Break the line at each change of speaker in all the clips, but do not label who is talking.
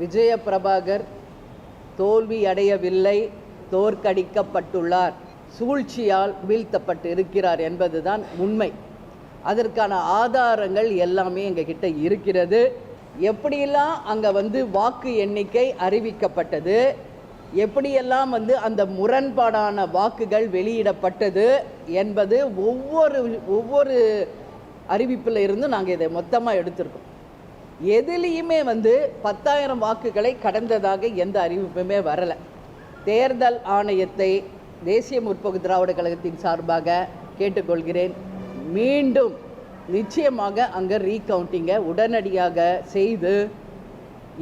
விஜய பிரபாகர் தோல்வி அடையவில்லை, தோற்கடிக்கப்பட்டுள்ளார், சூழ்ச்சியால் வீழ்த்தப்பட்டு இருக்கிறார் என்பதுதான் உண்மை. அதற்கான ஆதாரங்கள் எல்லாமே எங்ககிட்ட இருக்கிறது. எப்படியெல்லாம் அங்கே வாக்கு எண்ணிக்கை அறிவிக்கப்பட்டது, எப்படியெல்லாம் அந்த முரண்பாடான வாக்குகள் வெளியிடப்பட்டது என்பது ஒவ்வொரு அறிவிப்பில் இருந்து நாங்கள் இதை மொத்தமாக எடுத்திருக்கோம். எதுலேயுமே 10,000 வாக்குகளை கடந்ததாக எந்த அறிவிப்புமே வரலை. தேர்தல் ஆணையத்தை தேசிய முற்போக்கு திராவிட கழகத்தின் சார்பாக கேட்டுக்கொள்கிறேன், மீண்டும் நிச்சயமாக அங்கே ரீகவுண்டிங்கை உடனடியாக செய்து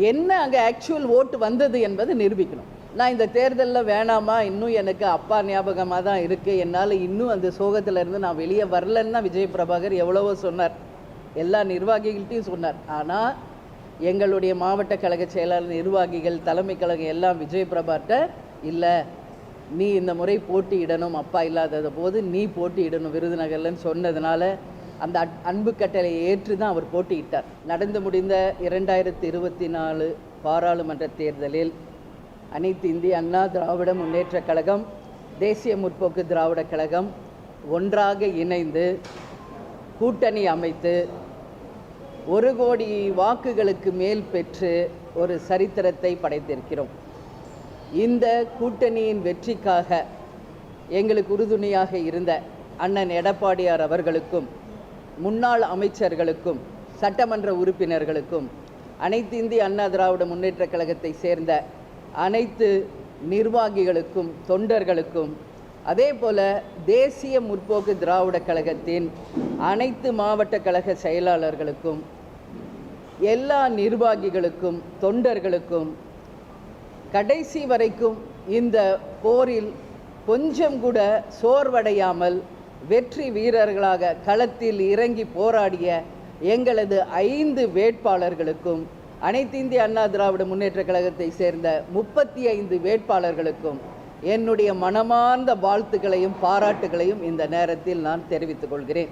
என்ன அங்கே ஆக்சுவல் ஓட்டு வந்தது என்பதை நிரூபிக்கணும். நான் இந்த தேர்தலில் வேணாமா, இன்னும் எனக்கு அப்பா ஞாபகமாக தான் இருக்குது, என்னால் இன்னும் அந்த சோகத்திலேருந்து நான் வெளியே வரலன்னு தான் விஜய பிரபாகர் எவ்வளவோ சொன்னார், எல்லா நிர்வாகிகள்கிட்டையும் சொன்னார். ஆனால் எங்களுடைய மாவட்ட கழக செயலாளர், நிர்வாகிகள், தலைமை கழகம் எல்லாம் விஜய பிரபாட்ட இல்லை, நீ இந்த முறை போட்டியிடணும், அப்பா இல்லாதத போது நீ போட்டியிடணும் விருதுநகர்லன்னு சொன்னதுனால அந்த அன்பு கட்டளையை ஏற்று தான் அவர் போட்டியிட்டார். நடந்து முடிந்த 2024 பாராளுமன்ற தேர்தலில் அனைத்து இந்திய அண்ணா திராவிட முன்னேற்ற கழகம், தேசிய முற்போக்கு திராவிட கழகம் ஒன்றாக இணைந்து கூட்டணி அமைத்து 1 கோடி வாக்குகளுக்கு மேல் பெற்று ஒரு சரித்திரத்தை படைத்திருக்கிறோம். இந்த கூட்டணியின் வெற்றிக்காக எங்களுக்கு உறுதுணையாக இருந்த அண்ணன் எடப்பாடியார் அவர்களுக்கும், முன்னாள் அமைச்சர்களுக்கும், சட்டமன்ற உறுப்பினர்களுக்கும், அனைத்து இந்திய அண்ணா திராவிட முன்னேற்ற கழகத்தை சேர்ந்த அனைத்து நிர்வாகிகளுக்கும், தொண்டர்களுக்கும், அதே போல் தேசிய முற்போக்கு திராவிட கழகத்தின் அனைத்து மாவட்ட கழக செயலாளர்களுக்கும், எல்லா நிர்வாகிகளுக்கும், தொண்டர்களுக்கும் கடைசி வரைக்கும் இந்த போரில் கொஞ்சம் கூட சோர்வடையாமல் வெற்றி வீரர்களாக களத்தில் இறங்கி போராடிய எங்களது 5 வேட்பாளர்களுக்கும், அனைத்து இந்திய அண்ணா திராவிட முன்னேற்ற கழகத்தை சேர்ந்த 35 வேட்பாளர்களுக்கும் என்னுடைய மனமார்ந்த வாழ்த்துக்களையும் பாராட்டுகளையும் இந்த நேரத்தில் நான் தெரிவித்துக் கொள்கிறேன்.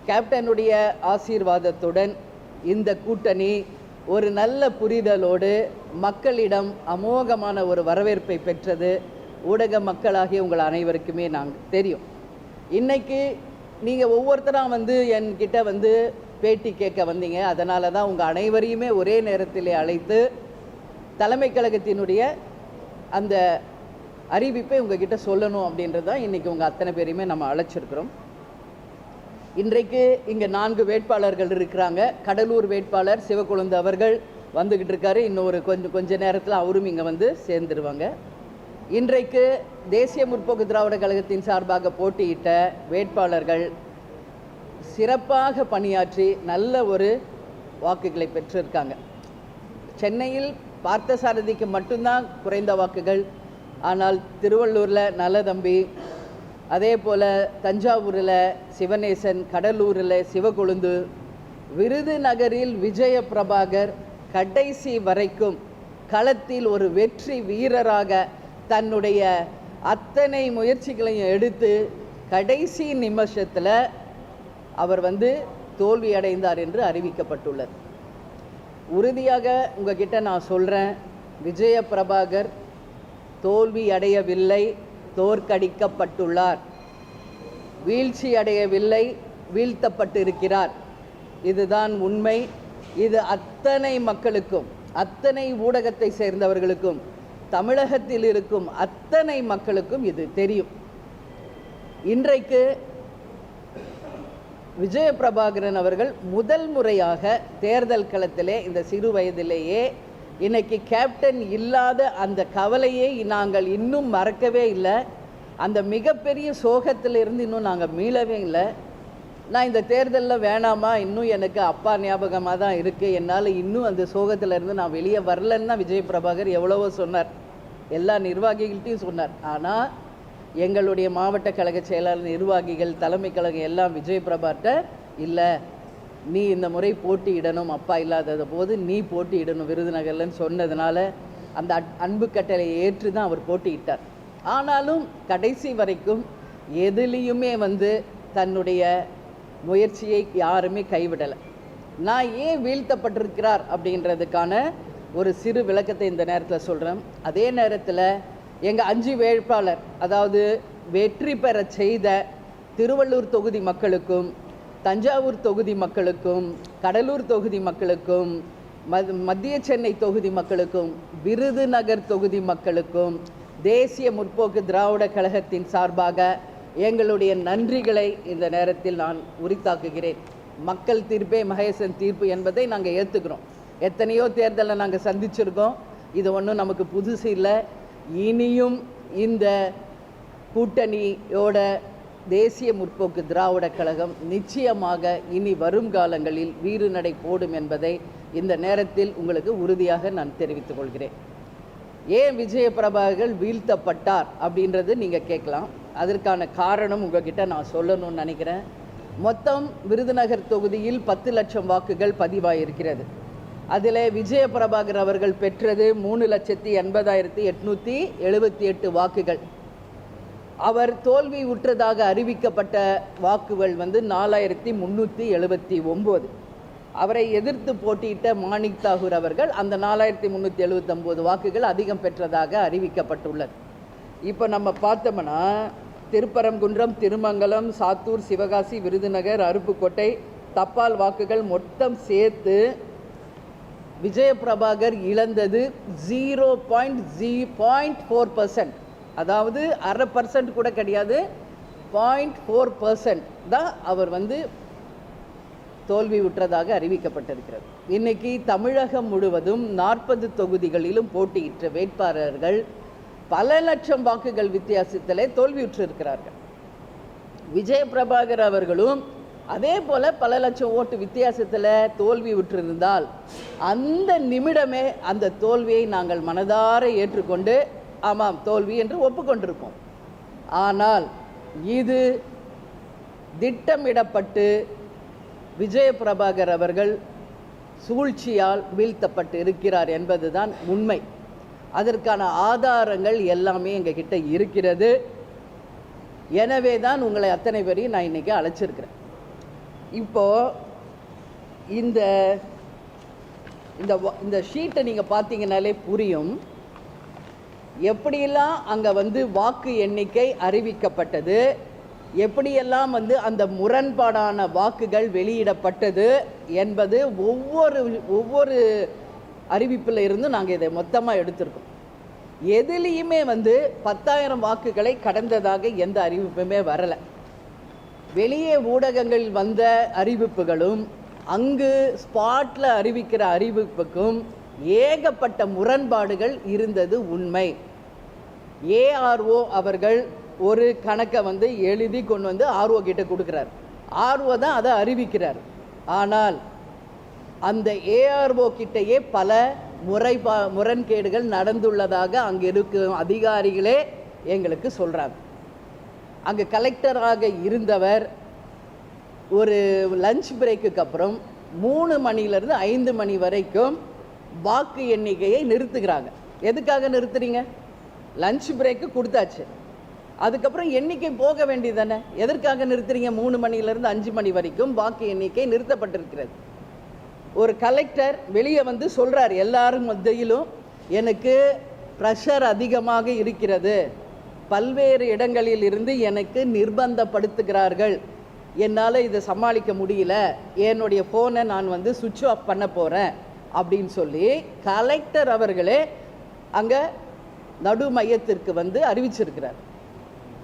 கேப்டனுடைய ஆசீர்வாதத்துடன் இந்த கூட்டணி ஒரு நல்ல புரிதலோடு மக்களிடம் அமோகமான ஒரு வரவேற்பை பெற்றது. ஊடக மக்களாகிய உங்கள் அனைவருக்குமே நாங்கள் தெரியும். இன்றைக்கி நீங்கள் ஒவ்வொருத்தராக என்கிட்ட பேட்டி கேட்க வந்தீங்க. அதனால தான் உங்கள் அனைவரையுமே ஒரே நேரத்தில் அழைத்து தலைமை கழகத்தினுடைய அந்த அறிவிப்பை உங்ககிட்ட சொல்லணும் அப்படின்றது தான் இன்றைக்கி உங்கள் அத்தனை பேரையுமே நம்ம அழைச்சிருக்கிறோம். இன்றைக்கு இங்கே 4 வேட்பாளர்கள் இருக்கிறாங்க. கடலூர் வேட்பாளர் சிவக்கொழுந்து அவர்கள் வந்துக்கிட்டு இருக்காரு. இன்னொரு கொஞ்ச நேரத்தில் அவரும் இங்கே சேர்ந்துருவாங்க. இன்றைக்கு தேசிய முற்போக்கு திராவிட கழகத்தின் சார்பாக போட்டியிட்ட வேட்பாளர்கள் சிறப்பாக பணியாற்றி நல்ல ஒரு வாக்குகளை பெற்றிருக்காங்க. சென்னையில் பார்த்தசாரதிக்கு மட்டும்தான் குறைந்த வாக்குகள், ஆனால் திருவள்ளூரில் நல்லதம்பி, அதே போல் தஞ்சாவூரில் சிவநேசன், கடலூரில் சிவக்கொழுந்து, விருதுநகரில் விஜய பிரபாகர் கடைசி வரைக்கும் களத்தில் ஒரு வெற்றி வீரராக தன்னுடைய அத்தனை முயற்சிகளையும் எடுத்து கடைசி நிமிஷத்தில் அவர் தோல்வி அடைந்தார் என்று அறிவிக்கப்பட்டுள்ளது. உறுதியாக உங்ககிட்ட நான் சொல்கிறேன், விஜய பிரபாகர் தோல்வி அடையவில்லை, தோற்கடிக்கப்பட்டுள்ளார், வீழ்ச்சி அடையவில்லை, வீழ்த்தப்பட்டு இருக்கிறார். இதுதான் உண்மை. இது அத்தனை மக்களுக்கும், அத்தனை ஊடகத்தை சேர்ந்தவர்களுக்கும், தமிழகத்தில் இருக்கும் அத்தனை மக்களுக்கும் இது தெரியும். இன்றைக்கு விஜய பிரபாகரன் அவர்கள் முதல் முறையாக தேர்தல் களத்திலே இந்த சிறு வயதிலேயே இன்னைக்கு கேப்டன் இல்லாத அந்த கவலையை நாங்கள் இன்னும் மறக்கவே இல்லை. அந்த மிகப்பெரிய சோகத்திலிருந்து இன்னும் நாங்கள் மீளவே இல்லை. நான் இந்த தேர்தலில் வேணாமா, இன்னும் எனக்கு அப்பா ஞாபகமாக தான் இருக்குது, என்னால் இன்னும் அந்த சோகத்திலேருந்து நான் வெளியே வரலன்னு தான் விஜய பிரபாகர் எவ்வளவோ சொன்னார், எல்லா நிர்வாகிகள்கிட்டையும் சொன்னார். ஆனால் எங்களுடைய மாவட்ட கழக செயலாளர், நிர்வாகிகள், தலைமை கழகம் எல்லாம் விஜய பிரபாட்ட இல்லை, நீ இந்த முறை போட்டியிடணும், அப்பா இல்லாதத போது நீ போட்டியிடணும் விருதுநகர்லன்னு சொன்னதுனால அந்த அன்பு கட்டளையை ஏற்று தான் அவர் போட்டியிட்டார். ஆனாலும் கடைசி வரைக்கும் எதுலேயுமே தன்னுடைய முயற்சியை யாருமே கைவிடலை. நான் ஏன் வீழ்த்தப்பட்டிருக்கிறார் அப்படின்றதுக்கான ஒரு சிறு விளக்கத்தை இந்த நேரத்தில் சொல்கிறேன். அதே நேரத்தில் எங்கள் 5 வேட்பாளர், அதாவது வெற்றி பெற செய்த திருவள்ளூர் தொகுதி மக்களுக்கும், தஞ்சாவூர் தொகுதி மக்களுக்கும், கடலூர் தொகுதி மக்களுக்கும், மத்திய சென்னை தொகுதி மக்களுக்கும், விருதுநகர் தொகுதி மக்களுக்கும் தேசிய முற்போக்கு திராவிட கழகத்தின் சார்பாக எங்களுடைய நன்றிகளை இந்த நேரத்தில் நான் உரித்தாக்குகிறேன். மக்கள் தீர்ப்பே மகேசன் தீர்ப்பு என்பதை நாங்கள் ஏற்றுக்கிறோம். எத்தனையோ தேர்தலை நாங்கள் சந்திச்சிருக்கோம். இது ஒன்றும் நமக்கு புதுசு இல்லை. இனியும் இந்த கூட்டணியோட தேசிய முற்போக்கு திராவிட கழகம் நிச்சயமாக இனி வரும் காலங்களில் வீறுநடை போடும் என்பதை இந்த நேரத்தில் உங்களுக்கு உறுதியாக நான் தெரிவித்துக் கொள்கிறேன். ஏன் விஜய பிரபாகர் வீழ்த்தப்பட்டார் அப்படின்றது நீங்கள் கேட்கலாம். அதற்கான காரணம் உங்ககிட்ட நான் சொல்லணும்னு நினைக்கிறேன். மொத்தம் விருதுநகர் தொகுதியில் 10 லட்சம் வாக்குகள் பதிவாயிருக்கிறது. அதில் விஜய பிரபாகர் அவர்கள் பெற்றது 3,80,878 வாக்குகள். அவர் தோல்வி உற்றதாக அறிவிக்கப்பட்ட வாக்குகள் 4,379. அவரை எதிர்த்து போட்டியிட்ட மாணிக் தாகூர் அவர்கள் அந்த 4,379 வாக்குகள் அதிகம் பெற்றதாக அறிவிக்கப்பட்டுள்ளது. இப்போ நம்ம பார்த்தோம்னா திருப்பரங்குன்றம், திருமங்கலம், சாத்தூர், சிவகாசி, விருதுநகர், அருப்புக்கோட்டை தபால் வாக்குகள் மொத்தம் சேர்த்து விஜய பிரபாகர் இழந்தது 0.4%. அதாவது 0.5% கூட கிடையாது, 0.4% தான் அவர் தோல்வி உற்றதாக அறிவிக்கப்பட்டிருக்கிறது. இன்னைக்கு தமிழகம் முழுவதும் 40 தொகுதிகளிலும் போட்டியிட்ட வேட்பாளர்கள் பல லட்சம் வாக்குகள் வித்தியாசத்திலே தோல்வியுற்றிருக்கிறார்கள். விஜய பிரபாகர் அவர்களும் அதே போல பல லட்சம் ஓட்டு வித்தியாசத்தில் தோல்வி உற்றிருந்தால் அந்த நிமிடமே அந்த தோல்வியை நாங்கள் மனதார ஏற்றுக்கொண்டு ஆமாம் தோல்வி என்று ஒப்புக்கொண்டிருப்போம். ஆனால் இது திட்டமிடப்பட்டு விஜய பிரபாகர் அவர்கள் சூழ்ச்சியால் வீழ்த்தப்பட்டு இருக்கிறார் என்பதுதான் உண்மை. அதற்கான ஆதாரங்கள் எல்லாமே எங்ககிட்ட இருக்கிறது. எனவே தான் உங்களை அத்தனை பேரையும் நான் இன்றைக்கி அழைச்சிருக்கிறேன். இப்போது இந்த இந்த ஷீட்டை நீங்கள் பார்த்தீங்கன்னாலே புரியும் எப்படியெல்லாம் அங்கே வாக்கு எண்ணிக்கை அறிவிக்கப்பட்டது, எப்படியெல்லாம் அந்த முரண்பாடான வாக்குகள் வெளியிடப்பட்டது என்பது ஒவ்வொரு அறிவிப்பில் இருந்து நாங்கள் இதை மொத்தமாக எடுத்திருக்கோம். எதுலேயுமே 10,000 வாக்குகளை கடந்ததாக எந்த அறிவிப்புமே வரலை. வெளியே ஊடகங்களில் வந்த அறிவிப்புகளும் அங்கு ஸ்பாட்டில் அறிவிக்கிற அறிவிப்புக்கும் ஏகப்பட்ட முரண்பாடுகள் இருந்தது உண்மை. ஏஆர்ஓ அவர்கள் ஒரு கணக்கை எழுதி கொண்டு ஆர்ஓ கிட்ட கொடுக்குறார். ஆர்ஓ தான் அதை அறிவிக்கிறார். ஆனால் அந்த ஏஆர்ஓ கிட்டேயே பல முரண்கேடுகள் நடந்துள்ளதாக அங்கே இருக்கும் அதிகாரிகளே எங்களுக்கு சொல்கிறாங்க. அங்கே கலெக்டராக இருந்தவர் ஒரு லஞ்ச் பிரேக்குக்கு அப்புறம் 3 மணிலேருந்து 5 மணி வரைக்கும் வாக்கு எண்ணிக்கையை நிறுத்துகிறாங்க. எதுக்காக நிறுத்துறீங்க? லஞ்ச் பிரேக்கு கொடுத்தாச்சு, அதுக்கப்புறம் எண்ணிக்கை போக வேண்டியதானே, எதற்காக நிறுத்துறீங்க? 3 மணிலேருந்து 5 மணி வரைக்கும் வாக்கு எண்ணிக்கை நிறுத்தப்பட்டிருக்கிறது. ஒரு கலெக்டர் வெளியே சொல்கிறார், எல்லாரும் மத்தியிலும் எனக்கு ப்ரெஷர் அதிகமாக இருக்கிறது, பல்வேறு இடங்களில் இருந்து எனக்கு நிர்பந்தப்படுத்துகிறார்கள், என்னால் இதை சமாளிக்க முடியல, என்னுடைய ஃபோனை நான் சுவிட்ச் ஆஃப் பண்ண போகிறேன் அப்படின்னு சொல்லி கலெக்டர் அவர்களே அங்கே நடு மையத்திற்கு அறிவிச்சிருக்கிறார்.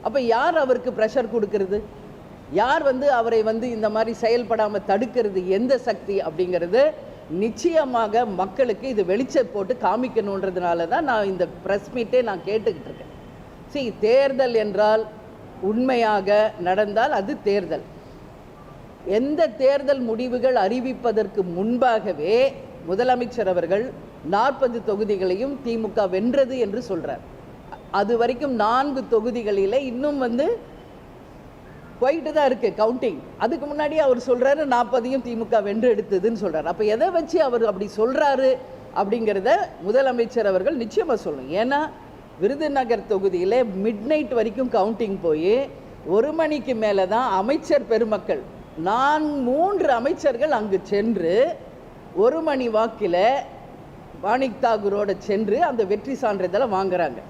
அப்போ யார் அவருக்கு ப்ரெஷர் கொடுக்கறது? யார் அவரை இந்த மாதிரி செயல்படாமல் தடுக்கிறது? எந்த சக்தி அப்படிங்கிறது நிச்சயமாக மக்களுக்கு இது வெளிச்சம் போட்டு காமிக்கணுன்றதுனால தான் நான் இந்த ப்ரெஸ் மீட்டே நான் கேட்டுக்கிட்டு இருக்கேன். தேர்தல் என்றால் உண்மையாக நடந்தால் அது தேர்தல். எந்த தேர்தல் முடிவுகள் அறிவிப்பதற்கு முன்பாகவே முதலமைச்சர் அவர்கள் 40 தொகுதிகளையும் திமுக வென்றது என்று சொல்கிறார். அது வரைக்கும் 4 தொகுதிகளில் இன்னும் போயிட்டு தான் இருக்குது கவுண்டிங். அதுக்கு முன்னாடி அவர் சொல்கிறாரு 40ஐயும் திமுக வென்று எடுத்ததுன்னு சொல்கிறார். அப்போ எதை வச்சு அவர் அப்படி சொல்கிறாரு அப்படிங்கிறத முதலமைச்சர் அவர்கள் நிச்சயமாக சொல்லணும். ஏன்னா விருதுநகர் தொகுதியில் மிட் வரைக்கும் கவுண்டிங் போய் 1 மணிக்கு மேலே தான் அமைச்சர் பெருமக்கள் 3 அமைச்சர்கள் அங்கு சென்று 1 மணி வாக்கில் மாணிக் தாகூரோட சென்று அந்த வெற்றி சான்றிதழை வாங்குறாங்க.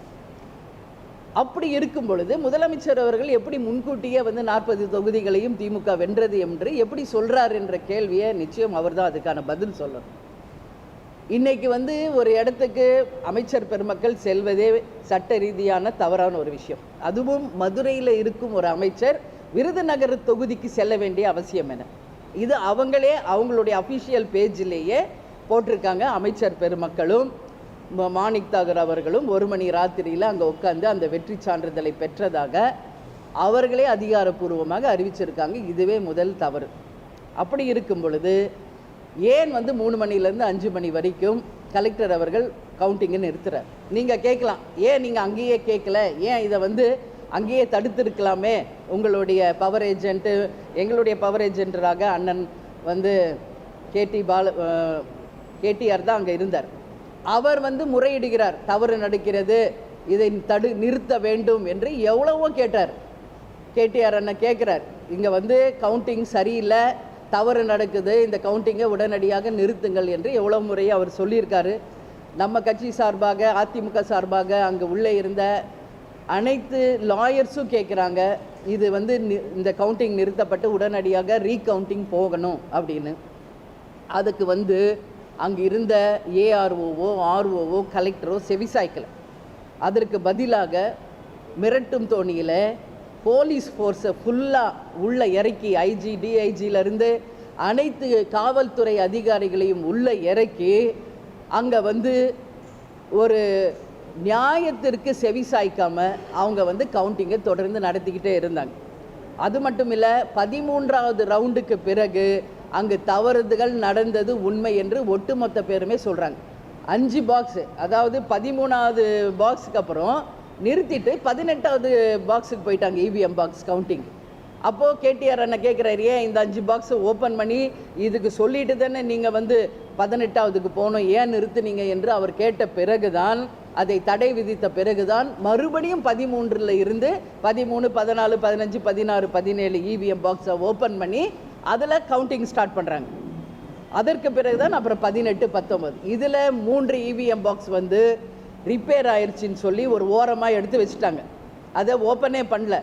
அப்படி இருக்கும் பொழுது முதலமைச்சர் அவர்கள் எப்படி முன்கூட்டியே 40 தொகுதிகளையும் திமுக வென்றது என்று எப்படி சொல்றார் என்ற கேள்வியை நிச்சயம் அவர் தான் அதுக்கான பதில் சொல்லணும். இன்னைக்கு ஒரு இடத்துக்கு அமைச்சர் பெருமக்கள் செல்வதே சட்ட ரீதியான தவறான ஒரு விஷயம். அதுவும் மதுரையில் இருக்கும் ஒரு அமைச்சர் விருதுநகர் தொகுதிக்கு செல்ல வேண்டிய அவசியம் என்ன? இது அவங்களே அவங்களுடைய அஃபிஷியல் பேஜிலேயே போட்டிருக்காங்க. அமைச்சர் பெருமக்களும் மாணிக் தாகூர் அவர்களும் 1 மணி ராத்திரியில் அங்கே உட்காந்து அந்த வெற்றி சான்றிதழை பெற்றதாக அவர்களே அதிகாரப்பூர்வமாக அறிவிச்சிருக்காங்க. இதுவே முதல் தவறு. அப்படி இருக்கும் பொழுது ஏன் 3 மணிலேருந்து 5 மணி வரைக்கும் கலெக்டர் அவர்கள் கவுண்டிங்கை நிறுத்துறார்? நீங்கள் கேட்கலாம், ஏன் நீங்கள் அங்கேயே கேட்கல, ஏன் இதை அங்கேயே தடுத்திருக்கலாமே? உங்களுடைய பவர் ஏஜென்ட்டு, எங்களுடைய பவர் ஏஜென்டராக அண்ணன் கேடிஆர் தான் அங்கே இருந்தார். அவர் முறையிடுகிறார், தவறு நடக்கிறது, இதை நிறுத்த வேண்டும் என்று எவ்வளவோ கேட்டார். கேடிஆர் அண்ணன் கேட்குறார், இங்கே கவுண்டிங் சரியில்லை, தவறு நடக்குது, இந்த கவுண்டிங்கை உடனடியாக நிறுத்துங்கள் என்று எவ்வளோ முறையை அவர் சொல்லியிருக்காரு. நம்ம கட்சி சார்பாக, அதிமுக சார்பாக அங்கே உள்ளே இருந்த அனைத்து லாயர்ஸும் கேட்குறாங்க, இது இந்த கவுண்டிங் நிறுத்தப்பட்டு உடனடியாக ரீகவுண்டிங் போகணும் அப்படின்னு. அதுக்கு அங்கே இருந்த ஏஆர்ஓவோ ஆர்ஓவோ கலெக்டரோ செவிசாய்க்கலை. அதற்கு பதிலாக மிரட்டும் தோணியில் போலீஸ் ஃபோர்ஸை ஃபுல்லாக உள்ளே இறக்கி, ஐஜி டிஐஜியிலேருந்து அனைத்து காவல்துறை அதிகாரிகளையும் உள்ளே இறக்கி அங்கே ஒரு நியாயத்திற்கு செவிசாய்க்காமல் அவங்க கவுண்டிங்கை தொடர்ந்து நடத்திக்கிட்டே இருந்தாங்க. அது மட்டும் இல்லை, 13வது ரவுண்டுக்கு பிறகு அங்கு தவறுகள் நடந்தது உண்மை என்று ஒட்டுமொத்த பேருமே சொல்கிறாங்க. 5 பாக்ஸு, அதாவது 13வது பாக்ஸுக்கு அப்புறம் நிறுத்திட்டு 18வது பாக்ஸுக்கு போயிட்டாங்க, இவிஎம் பாக்ஸ் கவுண்டிங். அப்போது கேடிஆர் அண்ணன் கேட்குறாரு, ஏன் இந்த 5 பாக்ஸை ஓப்பன் பண்ணி இதுக்கு சொல்லிட்டு தானே நீங்கள் 18வதுக்கு போகணும், ஏன் நிறுத்துனீங்க என்று அவர் கேட்ட பிறகுதான், அதை தடை விதித்த பிறகுதான் மறுபடியும் 13ல் இருந்து 13, 14, 15, 16, 17 இவிஎம் பாக்ஸை ஓப்பன் பண்ணி அதில் கவுண்டிங் ஸ்டார்ட் பண்ணுறாங்க. அதற்கு பிறகுதான் அப்புறம் 18, 19 இதில் 3 இவிஎம் பாக்ஸ் ரிப்பேர் ஆயிடுச்சின்னு சொல்லி ஒரு ஓரமாக எடுத்து வச்சுட்டாங்க, அதை ஓப்பனே பண்ணல.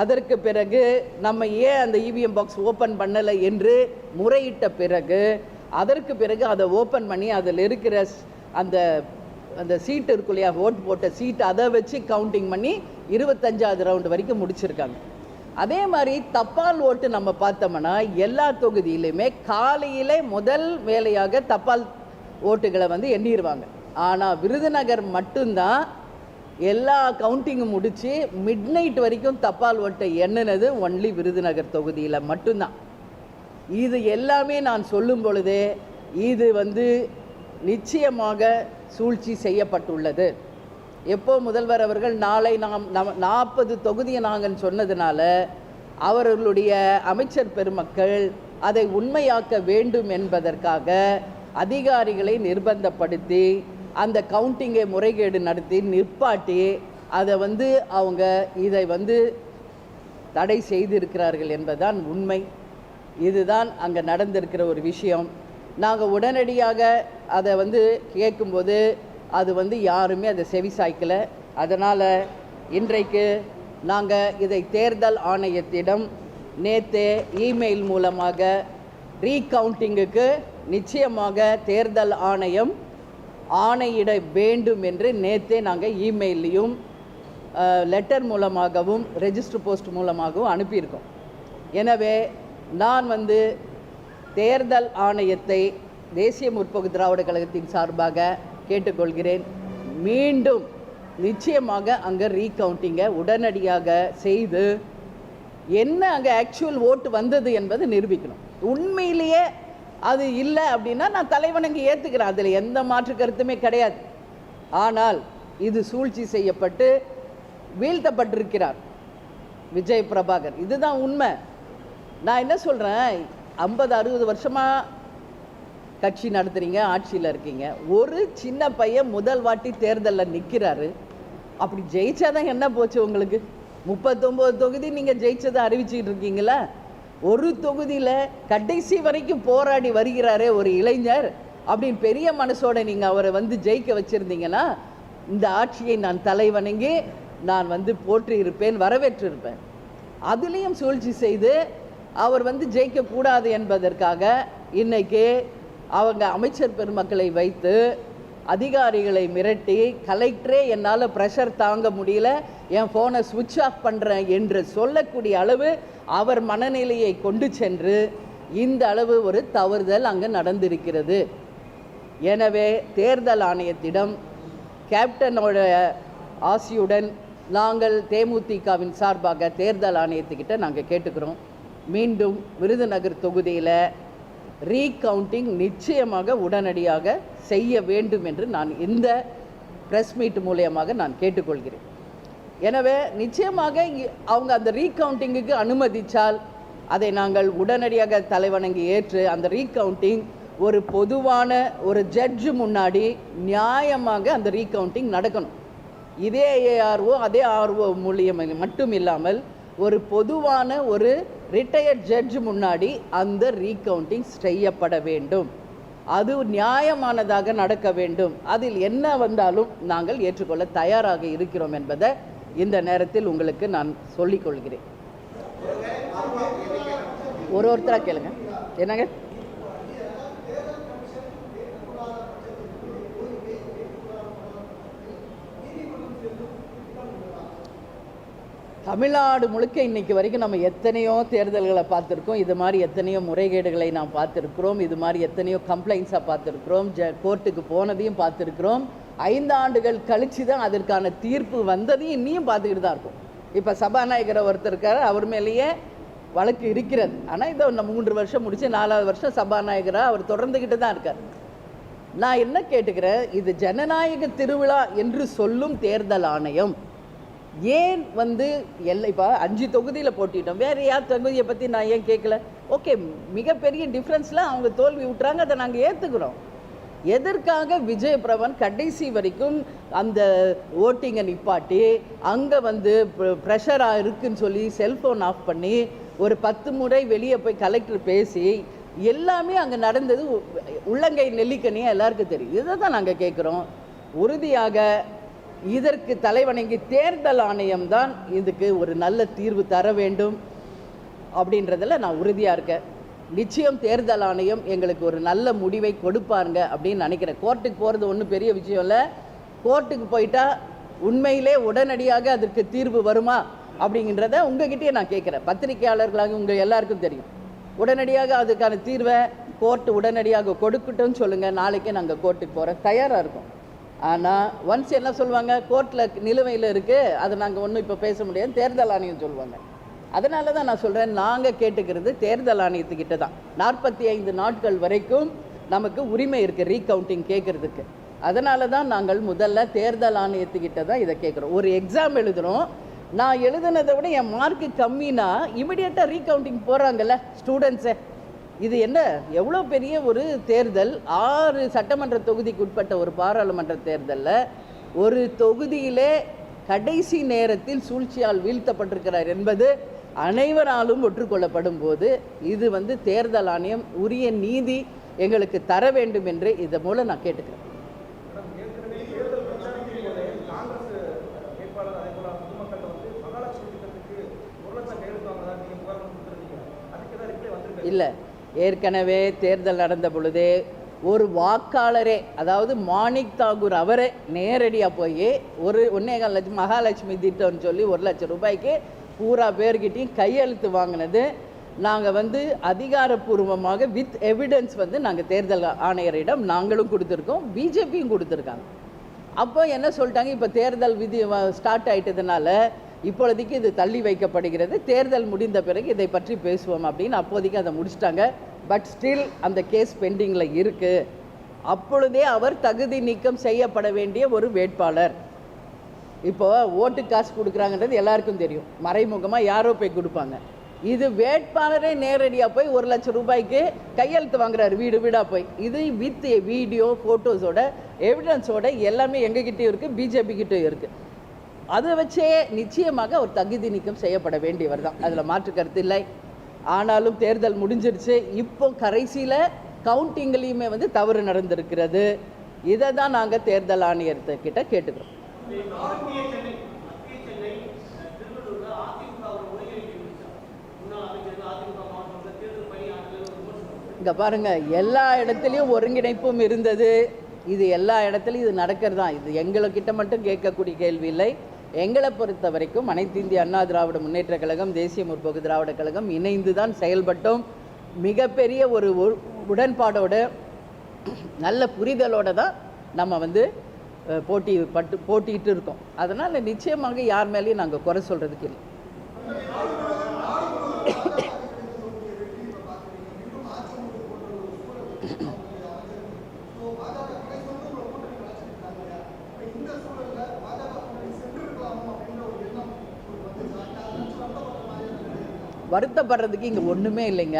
அதற்கு பிறகு நம்ம ஏன் அந்த இவிஎம் பாக்ஸ் ஓப்பன் பண்ணலை என்று முறையிட்ட பிறகு அதற்கு பிறகு அதை ஓப்பன் பண்ணி அதில் இருக்கிற அந்த அந்த சீட்டு இருக்கு இல்லையா, ஓட்டு போட்ட சீட்டு, அதை வச்சு கவுண்டிங் பண்ணி 25வது ரவுண்டு வரைக்கும் முடிச்சிருக்காங்க. அதே மாதிரி தபால் ஓட்டு நம்ம பார்த்தோம்னா எல்லா தொகுதியிலுமே காலையிலே முதல் வேலையாக தபால் ஓட்டுகளை எண்ணிடுவாங்க. ஆனால் விருதுநகர் மட்டும்தான் எல்லா கவுண்டிங்கும் முடித்து மிட் நைட் வரைக்கும் தபால் ஓட்டை எண்ணினது ஒன்லி விருதுநகர் தொகுதியில் மட்டும்தான். இது எல்லாமே நான் சொல்லும் பொழுதே இது நிச்சயமாக சூழ்ச்சி செய்யப்பட்டுள்ளது. எப்போ முதல்வர் அவர்கள் நாளை நாம் 40 தொகுதியை நாங்கள் சொன்னதுனால அவர்களுடைய அமைச்சர் பெருமக்கள் அதை உண்மையாக்க வேண்டும் என்பதற்காக அதிகாரிகளை நிர்பந்தப்படுத்தி அந்த கவுண்டிங்கை முறைகேடு நடத்தி நிற்பாட்டி அதை அவங்க இதை தடை செய்திருக்கிறார்கள் என்பதுதான் உண்மை. இதுதான் அங்கே நடந்திருக்கிற ஒரு விஷயம். நாங்கள் உடனடியாக அதை கேட்கும்போது அது யாருமே அதை செவிசாய்க்கலை. அதனால் இன்றைக்கு நாங்கள் இதை தேர்தல் ஆணையத்திடம் நேற்றே இமெயில் மூலமாக ரீகவுண்டிங்குக்கு நிச்சயமாக தேர்தல் ஆணையம் ஆணையிட வேண்டும் என்று நேற்றே நாங்கள் இமெயிலையும் லெட்டர் மூலமாகவும் ரெஜிஸ்டர் போஸ்ட் மூலமாகவும் அனுப்பியிருக்கோம். எனவே நான் தேர்தல் ஆணையத்தை தேசிய முற்போக்கு திராவிட கழகத்தின் சார்பாக கேட்டுக்கொள்கிறேன். மீண்டும் நிச்சயமாக அங்கே ரீகவுண்டிங்கை உடனடியாக செய்து என்ன அங்கே ஆக்சுவல் ஓட்டு வந்தது என்பதை நிரூபிக்கணும். உண்மையிலேயே அது இல்லை அப்படின்னா நான் தலைவனுக்கு ஏற்றுக்கிறேன், அதில் எந்த மாற்று கருத்துமே கிடையாது. ஆனால் இது சூழ்ச்சி செய்யப்பட்டு வீழ்த்தப்பட்டிருக்கிறார் விஜய் பிரபாகர், இதுதான் உண்மை. நான் என்ன சொல்கிறேன், 50-60 வருஷமாக கட்சி நடத்துகிறீங்க, ஆட்சியில் இருக்கீங்க. ஒரு சின்ன பையன் முதல் வாட்டி தேர்தலில் நிற்கிறாரு, அப்படி ஜெயிச்சாதான் என்ன போச்சு உங்களுக்கு? 39 தொகுதி நீங்கள் ஜெயிச்சதை அறிவிச்சிக்கிட்டு இருக்கீங்களா? ஒரு தொகுதியில் கடைசி வரைக்கும் போராடி வருகிறாரே ஒரு இளைஞர், அப்படின்னு பெரிய மனசோட நீங்கள் அவரை வந்து ஜெயிக்க வச்சுருந்தீங்கன்னா இந்த ஆட்சியை நான் தலைவணங்கி நான் வந்து போற்றி இருப்பேன், வரவேற்றிருப்பேன். அதுலேயும் சூழ்ச்சி செய்து அவர் வந்து ஜெயிக்கக்கூடாது என்பதற்காக இன்னைக்கு அவங்க அமைச்சர் பெருமக்களை வைத்து அதிகாரிகளை மிரட்டி, கலெக்டரே என்னால் ப்ரெஷர் தாங்க முடியல, என் ஃபோனை சுவிட்ச் ஆஃப் பண்ணுறேன் என்று சொல்லக்கூடிய அளவு அவர் மனநிலையை கொண்டு சென்று இந்த அளவு ஒரு தவறுதல் அங்கே நடந்திருக்கிறது. எனவே தேர்தல் ஆணையத்திடம் கேப்டனோட ஆசியுடன் நாங்கள் தேமுதிகவின் சார்பாக தேர்தல் ஆணையத்துக்கிட்ட நாங்கள் கேட்டுக்கிறோம், மீண்டும் விருதுநகர் தொகுதியில் ரீகவுண்டிங் நிச்சயமாக உடனடியாக செய்ய வேண்டும் என்று நான் இந்த ப்ரெஸ் மீட் மூலியமாக நான் கேட்டுக்கொள்கிறேன். எனவே நிச்சயமாக அவங்க அந்த ரீகவுண்டிங்குக்கு அனுமதித்தால் அதை நாங்கள் உடனடியாக தலைவணங்கி ஏற்று அந்த ரீகவுண்டிங் ஒரு பொதுவான ஒரு ஜட்ஜு முன்னாடி நியாயமாக அந்த ரீகவுண்டிங் நடக்கணும். இதே ஏஆர்ஓ அதே ஆர்ஓ மூலியம் மட்டும் இல்லாமல் ஒரு பொதுவான ஒரு ரிட்டையர்ட் ஜட்ஜ் முன்னாடி அந்த ரீகவுண்டிங் செய்யப்பட வேண்டும். அது நியாயமானதாக நடக்க வேண்டும். அதில் என்ன வந்தாலும் நாங்கள் ஏற்றுக்கொள்ள தயாராக இருக்கிறோம் என்பதை இந்த நேரத்தில் உங்களுக்கு நான் சொல்லிக்கொள்கிறேன். ஒருத்தராக கேளுங்க. என்னங்க? தமிழ்நாடு முழுக்க இன்னைக்கு வரைக்கும் நம்ம எத்தனையோ தேர்தல்களை பார்த்துருக்கோம், இது மாதிரி எத்தனையோ முறைகேடுகளை நாம் பார்த்துருக்குறோம், இது மாதிரி எத்தனையோ கம்ப்ளைண்ட்ஸாக பார்த்துருக்குறோம், கோர்ட்டுக்கு போனதையும் பார்த்துருக்குறோம். 5 ஆண்டுகள் கழித்து தான் அதற்கான தீர்ப்பு வந்ததையும் இன்னும் பார்த்துக்கிட்டு தான் இருக்கும். இப்போ சபாநாயகர் ஒருத்தர் இருக்கார், அவர் மேலேயே வழக்கு இருக்கிறது. ஆனால் இதை 3 வருஷம் முடிச்சு 4வது வருஷம் சபாநாயகராக அவர் தொடர்ந்துக்கிட்டு தான் இருக்கார். நான் என்ன கேட்டுக்கிறேன், இது ஜனநாயக திருவிழா என்று சொல்லும் தேர்தல் ஆணையம் ஏன் வந்து இப்போ 5 தொகுதியில் போட்டிட்டோம், வேறு யார் தொகுதியை பற்றி நான் ஏன் கேட்கல? ஓகே, மிகப்பெரிய டிஃப்ரென்ஸில் அவங்க தோல்வி விட்டுறாங்க, அதை நாங்கள் ஏற்றுக்கிறோம். எதற்காக விஜய் பிரபன் கடைசி வரைக்கும் அந்த ஓட்டிங்கை நிப்பாட்டி அங்கே வந்து ப்ரெஷராக இருக்குன்னு சொல்லி செல்ஃபோன் ஆஃப் பண்ணி ஒரு 10 முறை வெளியே போய் கலெக்டர் பேசி எல்லாமே அங்கே நடந்தது உள்ளங்கை நெல்லிக்கனியாக எல்லாருக்கும் தெரியும். இதை தான் நாங்கள் கேட்குறோம். உறுதியாக இதற்கு தலைவணங்கி தேர்தல் ஆணையம் தான் இதுக்கு ஒரு நல்ல தீர்வு தர வேண்டும் அப்படின்றதில் நான் உறுதியாக இருக்கேன். நிச்சயம் தேர்தல் ஆணையம் எங்களுக்கு ஒரு நல்ல முடிவை கொடுப்பாருங்க அப்படின்னு நினைக்கிறேன். கோர்ட்டுக்கு போகிறது ஒன்றும் பெரிய விஷயம் இல்லை. கோர்ட்டுக்கு போயிட்டா உண்மையிலே உடனடியாக அதற்கு தீர்வு வருமா அப்படிங்கிறத உங்ககிட்டயே நான் கேட்குறேன். பத்திரிகையாளர்களாக உங்கள் எல்லாருக்கும் தெரியும். உடனடியாக அதுக்கான தீர்வை கோர்ட்டு உடனடியாக கொடுக்கட்டும்னு சொல்லுங்கள், நாளைக்கே நாங்கள் கோர்ட்டுக்கு போகிறோம், தயாராக இருக்கோம். ஆனால் ஒன்ஸ் என்ன சொல்லுவாங்க, கோர்ட்டில் நிலுவையில் இருக்குது, அதை நாங்கள் ஒன்றும் இப்போ பேச முடியாது, தேர்தல் ஆணையம் சொல்லுவாங்க. அதனால தான் நான் சொல்கிறேன், நாங்கள் கேட்டுக்கிறது தேர்தல் ஆணையத்துக்கிட்ட தான் 45 நாட்கள் வரைக்கும் நமக்கு உரிமை இருக்குது ரீகவுண்டிங் கேட்குறதுக்கு. அதனால தான் நாங்கள் முதல்ல தேர்தல் ஆணையத்துக்கிட்ட தான் இதை கேட்குறோம். ஒரு எக்ஸாம் எழுதுகிறோம், நான் எழுதுனதை விட என் மார்க்கு கம்மினா இமிடியேட்டாக ரீகவுண்டிங் போகிறாங்கல்ல ஸ்டூடெண்ட்ஸை. இது என்ன எவ்வளோ பெரிய ஒரு தேர்தல்! 6 சட்டமன்ற தொகுதிக்கு உட்பட்ட ஒரு பாராளுமன்ற தேர்தலில் ஒரு தொகுதியிலே கடைசி நேரத்தில் சூழ்ச்சியால் வீழ்த்தப்பட்டிருக்கிறார் என்பது அனைவராலும் ஒற்றுக்கொள்ளப்படும் போது இது வந்து தேர்தல் ஆணையம் உரிய நீதி எங்களுக்கு தர வேண்டும் என்று இதன் மூலம் நான் கேட்டுக்கிறேன். இல்லை, ஏற்கனவே தேர்தல் நடந்த பொழுதே ஒரு வாக்காளரே, அதாவது மாணிக் தாகூர் அவரே நேரடியாக போய் 1.25 லட்சம் மகாலட்சுமி திட்டம்னு சொல்லி 1 லட்சம் ரூபாய்க்கு பூரா பேர்கிட்டையும் கையெழுத்து வாங்கினது நாங்கள் வந்து அதிகாரப்பூர்வமாக வித் எவிடன்ஸ் வந்து நாங்கள் தேர்தல் ஆணையரிடம் நாங்களும் கொடுத்துருக்கோம், பிஜேபியும் கொடுத்துருக்காங்க. அப்போ என்ன சொல்லிட்டாங்க, இப்போ தேர்தல் விதி ஸ்டார்ட் ஆகிட்டதுனால இப்பொழுதைக்கு இது தள்ளி வைக்கப்படுகிறது, தேர்தல் முடிந்த பிறகு இதை பற்றி பேசுவோம் அப்படின்னு அப்போதைக்கு அதை முடிச்சிட்டாங்க. பட் ஸ்டில் அந்த கேஸ் பெண்டிங்கில் இருக்குது. அப்பொழுதே அவர் தகுதி நீக்கம் செய்யப்பட வேண்டிய ஒரு வேட்பாளர். இப்போது ஓட்டு காசு கொடுக்குறாங்கன்றது எல்லாருக்கும் தெரியும், மறைமுகமாக யாரோ போய் கொடுப்பாங்க. இது வேட்பாளரே நேரடியாக போய் 1 லட்சம் ரூபாய்க்கு கையெழுத்து வாங்குறாரு வீடு வீடாக போய். இது வித் வீடியோ ஃபோட்டோஸோட எவிடன்ஸோட எல்லாமே எங்ககிட்டயும் இருக்குது, பிஜேபி கிட்டேயும் இருக்குது. அதை வச்சே நிச்சயமாக ஒரு தகுதி நீக்கம் செய்யப்பட வேண்டியவர் தான், அதில் மாற்று கருத்து இல்லை. ஆனாலும் தேர்தல் முடிஞ்சிருச்சு. இப்போ கடைசியில் கவுண்டிங்லேயுமே வந்து தவறு நடந்திருக்கிறது. இதை தான் நாங்கள் தேர்தல் ஆணையர்கிட்ட கேட்டுக்கிறோம். இங்கே பாருங்கள், எல்லா இடத்துலையும் ஒருங்கிணைப்பும் இருந்தது. இது எல்லா இடத்துலையும் இது நடக்கிறது தான். இது எங்கள்கிட்ட மட்டும் கேட்கக்கூடிய கேள்வி இல்லை. எங்களை பொறுத்த வரைக்கும் அனைத்து இந்திய அண்ணா திராவிட முன்னேற்ற கழகம், தேசிய முற்போக்கு திராவிட கழகம் இணைந்து தான் செயல்பட்டோம். மிகப்பெரிய ஒரு உடன்பாடோட நல்ல புரிதலோடு தான் நம்ம வந்து போட்டிட்டு இருக்கோம். அதனால் நிச்சயமாக யார் மேலேயும் நாங்கள் குறை சொல்கிறதுக்கு இல்லை. வருத்தப்படுறதுக்கு இங்கே ஒன்றுமே இல்லைங்க.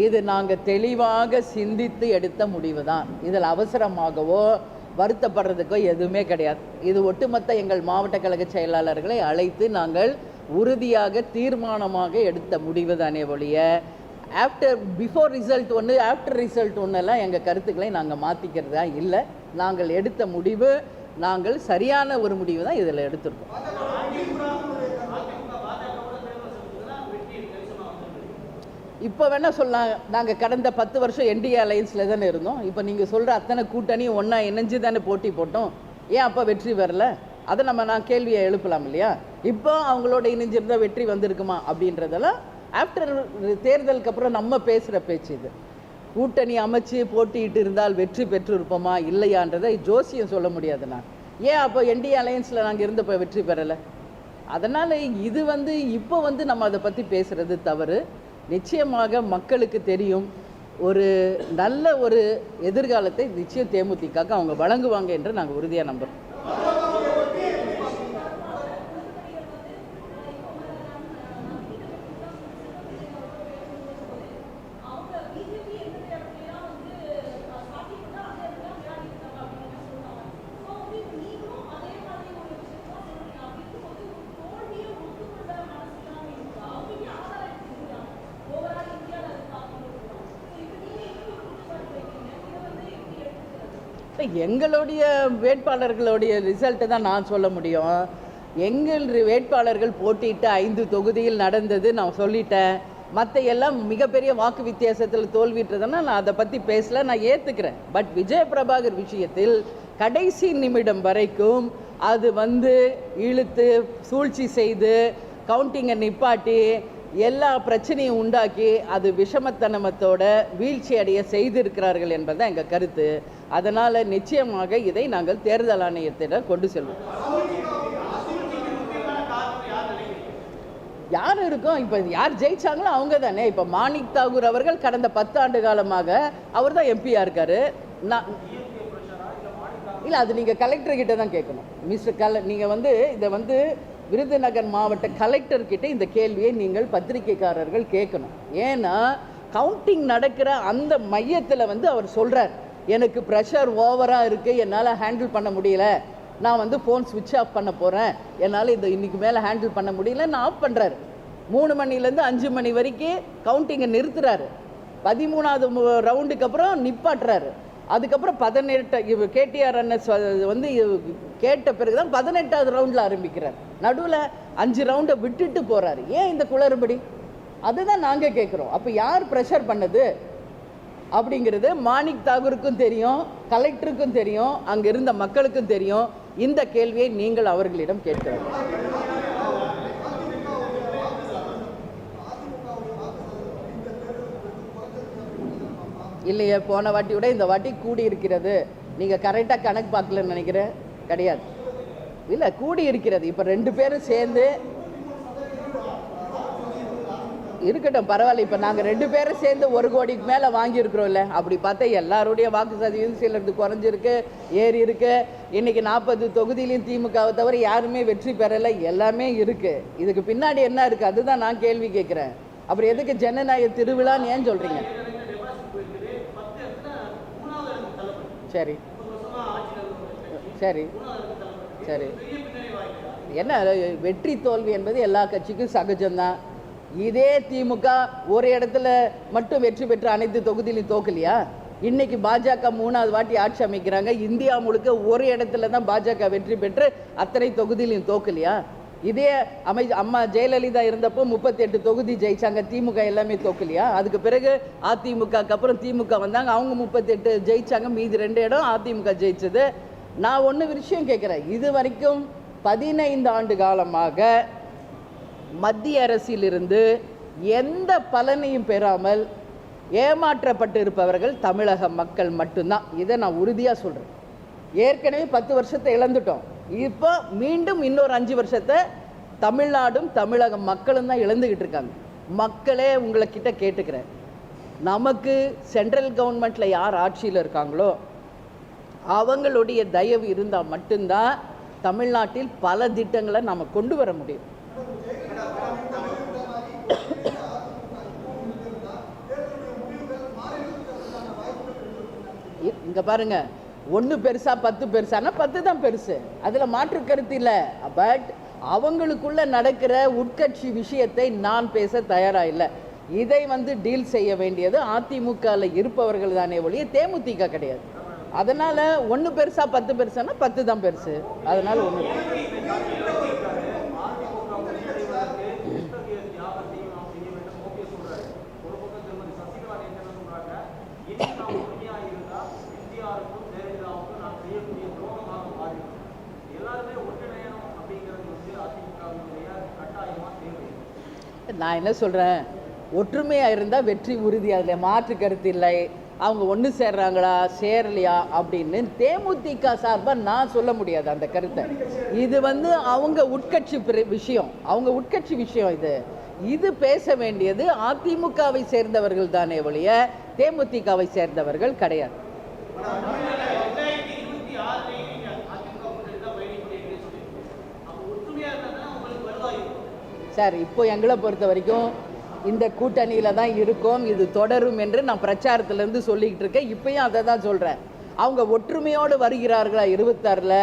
இது நாங்கள் தெளிவாக சிந்தித்து எடுத்த முடிவு தான். இதில் அவசரமாகவோ வருத்தப்படுறதுக்கோ எதுவுமே கிடையாது. இது ஒட்டுமொத்த எங்கள் மாவட்ட கழக செயலாளர்களை அழைத்து நாங்கள் உறுதியாக தீர்மானமாக எடுத்த முடிவு தானே ஒழிய பிஃபோர் ரிசல்ட் ஒன்று ஆஃப்டர் ரிசல்ட் ஒன்றெல்லாம் எங்கள் கருத்துக்களை நாங்கள் மாற்றிக்கிறதா இல்லை. நாங்கள் எடுத்த முடிவு நாங்கள் சரியான ஒரு முடிவு தான் இதில் எடுத்திருக்கோம். இப்போ வேணால் சொல்லலாம், நாங்கள் கடந்த 10 வருஷம் என்டிஏ அலையன்ஸில் தானே இருந்தோம். இப்போ நீங்கள் சொல்கிற அத்தனை கூட்டணியும் ஒன்றா இணைஞ்சு தானே போட்டி போட்டோம். ஏன் அப்போ வெற்றி வரல? அதை நான் கேள்வியை எழுப்பலாம் இல்லையா? இப்போ அவங்களோட இணைஞ்சிருந்தால் வெற்றி வந்திருக்குமா அப்படின்றதெல்லாம் ஆஃப்டர் தேர்தலுக்கு அப்புறம் நம்ம பேசுகிற பேச்சு. இது கூட்டணி அமைச்சு போட்டிட்டு இருந்தால் வெற்றி பெற்று இருப்போமா இல்லையான்றதை ஜோசியம் சொல்ல முடியாது. நான் ஏன் அப்போ என்டிஏ அலையன்ஸில் நாங்கள் இருந்தப்போ வெற்றி பெறலை? அதனால் இது இப்போ நம்ம அதை பற்றி பேசுகிறது தவறு. நிச்சயமாக மக்களுக்கு தெரியும், ஒரு நல்ல ஒரு எதிர்காலத்தை நிச்சயம் தேமுதிகக்கு அவங்க வழங்குவாங்க என்று நாங்கள் உறுதியாக நம்புகிறோம். எங்களுடைய வேட்பாளர்களுடைய ரிசல்ட்டை தான் நான் சொல்ல முடியும். எங்கள் வேட்பாளர்கள் போட்டியிட்ட 5 தொகுதியில் நடந்தது நான் சொல்லிட்டேன். மற்ற எல்லாம் மிகப்பெரிய வாக்கு வித்தியாசத்தில் தோல்விட்டுறதுன்னா நான் அதை பற்றி பேசல, நான் ஏற்றுக்கிறேன். பட் விஜய பிரபாகர் விஷயத்தில் கடைசி நிமிடம் வரைக்கும் அது இழுத்து சூழ்ச்சி செய்து கவுண்டிங்கை நிப்பாட்டி எல்லா பிரச்சனையும் உண்டாக்கி அது விஷமத்தனமத்தோட வீழ்ச்சி அடைய செய்திருக்கிறார்கள் என்பதுதான் எங்கள் கருத்து. அதனால் நிச்சயமாக இதை நாங்கள் தேர்தல் ஆணையத்திடம் கொண்டு செல்வோம். யார் இருக்கும்? இப்போ யார் ஜெயிச்சாங்களோ அவங்க தானே. இப்போ மாணிக் தாகூர் அவர்கள் கடந்த 10 ஆண்டு காலமாக அவர் தான் எம்பியாக இருக்கார். இல்லை, அது நீங்கள் கலெக்டர்கிட்ட தான் கேட்கணும். மிஸ்டர் நீங்கள் இதை விருதுநகர் மாவட்ட கலெக்டர்கிட்ட இந்த கேள்வியை நீங்கள் பத்திரிகைக்காரர்கள் கேட்கணும். ஏன்னா கவுண்டிங் நடக்கிற அந்த மையத்தில் அவர் சொல்கிறார், எனக்கு ப்ரெஷர் ஓவராக இருக்குது, என்னால் ஹேண்டில் பண்ண முடியல, நான் ஃபோன் சுவிட்ச் ஆஃப் பண்ண போகிறேன், என்னால் இன்றைக்கி மேலே ஹேண்டில் பண்ண முடியலன்னு ஆஃப் பண்ணுறாரு. 3 மணிலேருந்து 5 மணி வரைக்கும் கவுண்டிங்கை நிறுத்துறாரு. 13வது ரவுண்டுக்கு அப்புறம் நிப்பாட்டுறாரு. அதுக்கப்புறம் 18 கேடிஆர் அண்ணன் கேட்ட பிறகு தான் 18வது ரவுண்டில் ஆரம்பிக்கிறார். நடுவில் 5 ரவுண்டை விட்டுட்டு போகிறாரு. ஏன் இந்த குளறுபடி? அதுதான் நாங்கள் கேட்குறோம். அப்போ யார் ப்ரெஷர் பண்ணது அப்படிங்கிறது மாணிக் தாகூருக்கும் தெரியும், கலெக்டருக்கும் தெரியும், அங்கே இருந்த மக்களுக்கும் தெரியும். இந்த கேள்வியை நீங்கள் அவர்களிடம் கேட்கிறோம். இல்லையே, போன வாட்டி விட இந்த வாட்டி கூடி இருக்கிறது. நீங்கள் கரெக்டாக கணக்கு பார்க்கலன்னு நினைக்கிறேன். கிடையாது, இல்லை, கூடி இருக்கிறது. இப்போ 2 பேரும் சேர்ந்து இருக்கட்டும், பரவாயில்ல. இப்போ நாங்கள் 2 பேரும் சேர்ந்து 1 கோடிக்கு மேலே வாங்கியிருக்கிறோம்ல. அப்படி பார்த்தா எல்லாருடைய வாக்கு சதவீதம் சிலருக்கு குறைஞ்சிருக்கு, ஏறி இருக்கு. இன்றைக்கி 40 தொகுதியிலையும் திமுகவை தவிர யாருமே வெற்றி பெறலை. எல்லாமே இருக்குது. இதுக்கு பின்னாடி என்ன இருக்குது? அதுதான் நான் கேள்வி கேட்குறேன். அப்புறம் எதுக்கு ஜனநாயக திருவிழான்னு ஏன் சொல்கிறீங்க? சரி சரி சரி, என்ன வெற்றி தோல்வி என்பது எல்லா கட்சிக்கும் சகஜம்தான். இதே திமுக ஒரு இடத்துல மட்டும் வெற்றி பெற்று அனைத்து தொகுதியிலும் தோக்கலையா? இன்னைக்கு பாஜக 3வது வாட்டி ஆட்சி அமைக்கிறாங்க. இந்தியா முழுக்க ஒரு இடத்துல தான் பாஜக வெற்றி பெற்று அத்தனை தொகுதியிலையும் தோக்கலையா? இதே அம்மா ஜெயலலிதா இருந்தப்போ 38 தொகுதி ஜெயிச்சாங்க. திமுக எல்லாமே தோக்கலையா? அதுக்கு பிறகு அதிமுகக்கு அப்புறம் திமுக வந்தாங்க, அவங்க 38 ஜெயிச்சாங்க. மீதி 2 இடம் அதிமுக ஜெயிச்சது. நான் ஒன்று விஷயம் கேட்குறேன், இது வரைக்கும் 15 ஆண்டு காலமாக மத்திய அரசிலிருந்து எந்த பலனையும் பெறாமல் ஏமாற்றப்பட்டு இருப்பவர்கள் தமிழக மக்கள் மட்டும்தான். இதை நான் உறுதியாக சொல்கிறேன். ஏற்கனவே 10 வருஷத்தை இழந்துட்டோம். இப்போ மீண்டும் இன்னொரு 5 வருஷத்தை தமிழ்நாடும் தமிழக மக்களும் தான் இழந்துக்கிட்டு இருக்காங்க. மக்களே உங்களை கிட்ட கேட்டுக்கிறேன், நமக்கு சென்ட்ரல் கவர்மெண்ட்டில் யார் ஆட்சியில் இருக்காங்களோ அவங்களுடைய தயவு இருந்தால் மட்டும்தான் தமிழ்நாட்டில் பல திட்டங்களை நம்ம கொண்டு வர முடியும். இங்கே பாருங்க, 1 பெருசா 10 பெருசானா 10 தான் பெருசு, அதில் மாற்று கருத்து இல்லை. பட் அவங்களுக்குள்ள நடக்கிற உட்கட்சி விஷயத்தை நான் பேச தயாராக இல்லை. இதை டீல் செய்ய வேண்டியது அதிமுகவில் இருப்பவர்கள் தானே ஒழிய தேமுதிக கிடையாது. அதனால் 1 பெருசா 10 பெருசானா 10 தான் பெருசு. அதனால் ஒன்று நான் என்ன சொல்கிறேன், ஒற்றுமையாக இருந்தால் வெற்றி உறுதி, அதில் மாற்று கருத்து இல்லை. அவங்க ஒன்று சேர்றாங்களா சேரலையா அப்படின்னு தேமுதிக சார்பாக நான் சொல்ல முடியாது அந்த கருத்தை. இது அவங்க உட்கட்சி விஷயம், அவங்க உட்கட்சி விஷயம். இது பேச வேண்டியது அதிமுகவை சேர்ந்தவர்கள் தானே ஒழிய தேமுதிகவை சேர்ந்தவர்கள் கிடையாது. சார், இப்போ எங்களை பொறுத்த வரைக்கும் இந்த கூட்டணியில் தான் இருக்கும், இது தொடரும் என்று நான் பிரச்சாரத்திலேருந்து சொல்லிக்கிட்டு இருக்கேன். இப்பயும் அதை தான் சொல்கிறேன். அவங்க ஒற்றுமையோடு வருகிறார்களா 26ல்,